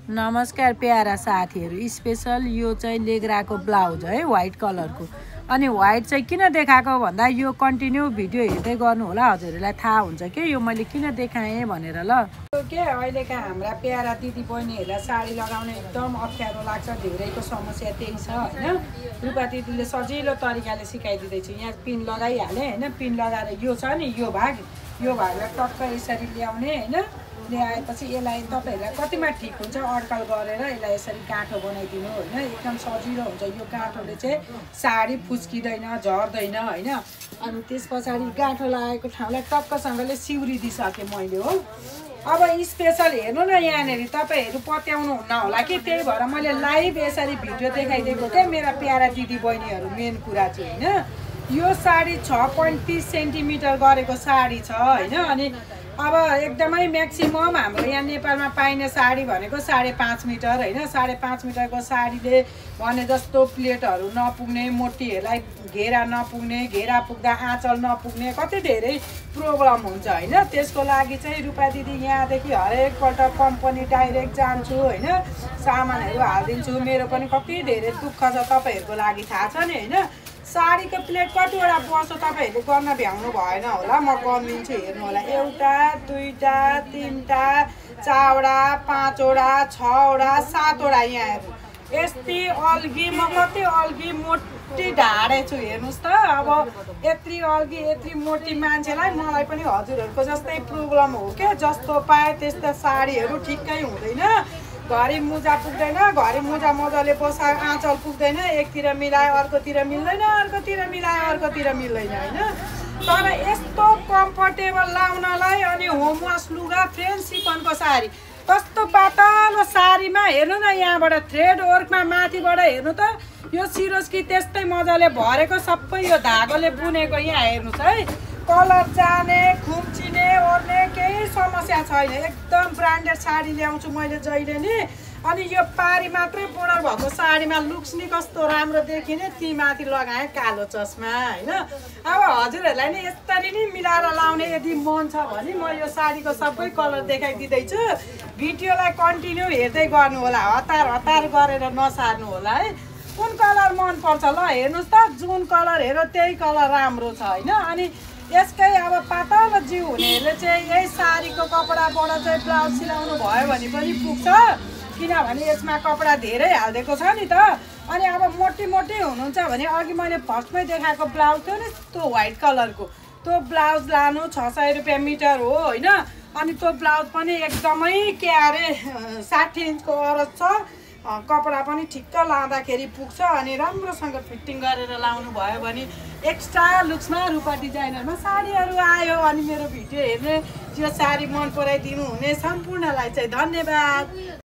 नमस्कार प्यारा साथीहरु, स्पेशल यो चाहिँ लेग्राको ब्लाउज है, व्हाइट कलरको। अनि व्हाइट चाहिँ किन देखाएको भन्दा यो कन्टिन्यू भिडियो हेर्दै गर्नु होला, हजुरहरुलाई थाहा हुन्छ के यो मैले किन देखाएँ भनेर। ल के अहिलेका हाम्रा प्यारा दिदी बहिनीहरुलाई साडी लगाउन एकदम अप्ठ्यारो लाग्छ, धेरैको समस्या त्यही छ हैन। रुपा दिदीले सजिलो तरिकाले सिकाइदिँदै छु। यहाँ पिन लगाइहाले हैन, पिन लगाएर यो छ नि यो भागलाई टक्क यसरी ल्याउने हैन। ल्याएपछि यसलाई तपाईहरुलाई कतिमा ठीक हुन्छ अड्कल गरेर यसलाई यसरी गाँठो बनाइदिनु हैन, एकदम सजिलो हुन्छ। यो गाँठोले चाहिँ साडी फुस्किदैन, झर्दैन हैन। अनि त्यसपछि गाँठो लागेको ठाउँलाई टक्कसँगले सिउरी दिइसके मैले हो। अब स्पेशल हेर्नु न, यहाँनेरि तपाईहरु पत्याउनु हुन्न होला कि, त्यही भएर मैले लाइभ यसरी भिडियो देखाइदिएको थिएँ मेरा प्यारा दिदी बहिनीहरु। मेन कुरा चाहिँ हैन, यो साडी 6.30 सेन्टिमिटर गरेको साडी छ हैन। अनि अब एकदमै म्याक्सिमम हाम्रो यहाँ नेपालमा पाइने साडी भनेको 5.5 मिटर हैन। 5.5 मिटरको साडीले भने जस्तो प्लेटहरू नपुग्ने, मोटीहरूलाई घेरा नपुग्ने, घेरा पुग्दा आँचल नपुग्ने, कति धेरै प्रब्लम हुन्छ हैन। त्यसको लागि चाहिँ रुपा दिदी यहाँदेखि हरेकपल्ट कम्पनी डाइरेक्ट जान्छु हैन, सामानहरू हालिदिन्छु। मेरो पनि कति धेरै दुःख छ, तपाईहरुको लागि थाहा छ नि हैन। साडीको प्लेट कतिवटा पर्छ तपाईहरुले गर्न भ्याउनु भएन होला, म गरिदिन्छु हेर्नु होला। एउटा, दुईटा, तीनटा, चारवटा, पाँचवटा, छवटा, सातवटा। यहाँ हेर्नु यति अल्गी, म कति अल्गी मोटी ढाडे छु हेर्नुस् त। अब यत्रि अल्गी यत्रि मोटी मान्छेलाई मलाई पनि हजुरहरुको जस्तै प्रब्लम हो के। जस्तो पाए त्यस्ता साडीहरू ठिक्कै हुँदैन। घरि मुजा पुग्दैन, घरि मुजा मजाले बसा आँचल पुग्दैन, एकतिर मिलाए अर्कोतिर मिल्दैन, अर्कोतिर मिलाए अर्कोतिर मिल्दैन हैन। तर यस्तो कम्फर्टेबल लाउनलाई अनि होमवास लुगा फ्रेन्च सिफनको साडी, कस्तो पातलो साडीमा हेर्नु न, यहाँबाट थ्रेड वर्कमा माथिबाट हेर्नु त यो सिरोस्की त्यस्तै मजाले भरेको, सबै यो धागोले बुनेको। यहाँ हेर्नुस् है, कलर जाने खुम्चिने ओर्ने केही समस्या छैन। एकदम ब्रान्डेड साडी ल्याउँछु मैले जहिले नि। अनि यो पारी मात्रै बोर्डर भएको साडीमा लुक्स नि कस्तो राम्रो देखिने, ती माथि लगाएँ कालो चस्मा हैन। अब हजुरहरूलाई नि यसरी नै मिलाएर लाउने यदि मन छ भने म यो साडीको सबै कलर देखाइदिँदैछु। भिडियोलाई कन्टिन्यू हेर्दै गर्नु होला, हतार गरेर नसार्नु होला है। कुन कलर मन पर्छ ल हेर्नुस् त, जुन कलर हेर त्यही कलर राम्रो छ हैन। अनि यसकै अब पातलो जिउ हुनेहरूले चाहिँ यही साडीको कपडाबाट चाहिँ ब्लाउज सिलाउनु भयो भने पनि पुग्छ, किनभने यसमा कपडा धेरै हालिदिएको छ नि त। अनि अब मोटी हुनुहुन्छ भने अघि मैले फर्स्टमै देखाएको ब्लाउज थियो नि त्यो व्हाइट कलरको, त्यो ब्लाउज लानु 600 रुपियाँ मिटर हो हैन। अनि त्यो ब्लाउज पनि एकदमै के अरे 60 इन्चको अरज छ, कपडा पनि ठिक्क लाँदाखेरि पुग्छ। अनि राम्रोसँग फिटिङ गरेर लाउनु भयो भने एक्स्ट्रा लुक्समा रूपा डिजाइनरमा साडीहरू आयो। अनि मेरो भिडियो हेर्ने, त्यो साडी मन पराइदिनु हुने सम्पूर्णलाई चाहिँ धन्यवाद।